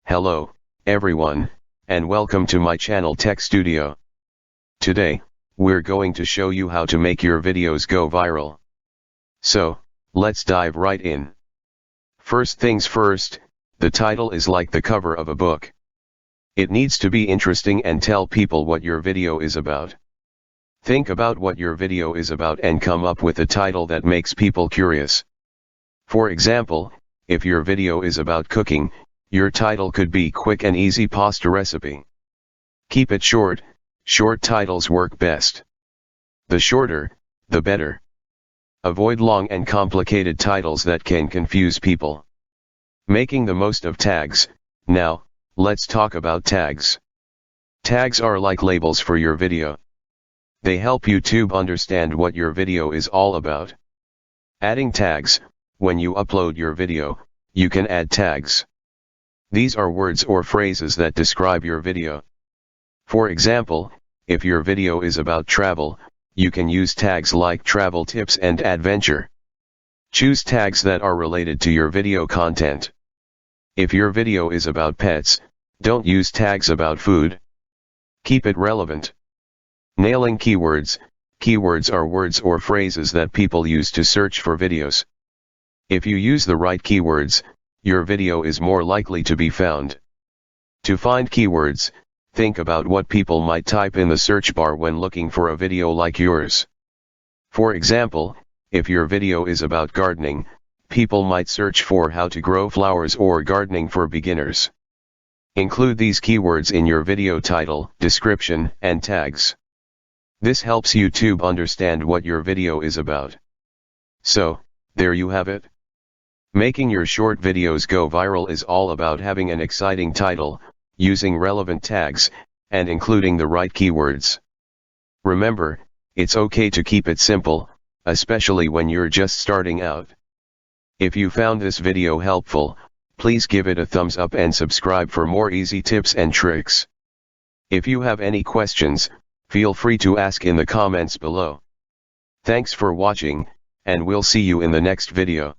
Hello, everyone, and welcome to my channel Tech Studio. Today, we're going to show you how to make your videos go viral. So, let's dive right in. First things first, the title is like the cover of a book. It needs to be interesting and tell people what your video is about. Think about what your video is about and come up with a title that makes people curious. For example, if your video is about cooking, your title could be Quick and Easy Pasta Recipe. Keep it short, short titles work best. The shorter, the better. Avoid long and complicated titles that can confuse people. Making the most of tags. Now, let's talk about tags. Tags are like labels for your video. They help YouTube understand what your video is all about. Adding tags. When you upload your video, you can add tags. These are words or phrases that describe your video. For example, if your video is about travel, you can use tags like travel tips and adventure. Choose tags that are related to your video content. If your video is about pets, don't use tags about food. Keep it relevant. Nailing keywords. Keywords are words or phrases that people use to search for videos. If you use the right keywords, your video is more likely to be found. To find keywords, think about what people might type in the search bar when looking for a video like yours. For example, if your video is about gardening, people might search for how to grow flowers or gardening for beginners. Include these keywords in your video title, description, and tags. This helps YouTube understand what your video is about. So, there you have it. Making your short videos go viral is all about having an exciting title, using relevant tags, and including the right keywords. Remember, it's okay to keep it simple, especially when you're just starting out. If you found this video helpful, please give it a thumbs up and subscribe for more easy tips and tricks. If you have any questions, feel free to ask in the comments below. Thanks for watching, and we'll see you in the next video.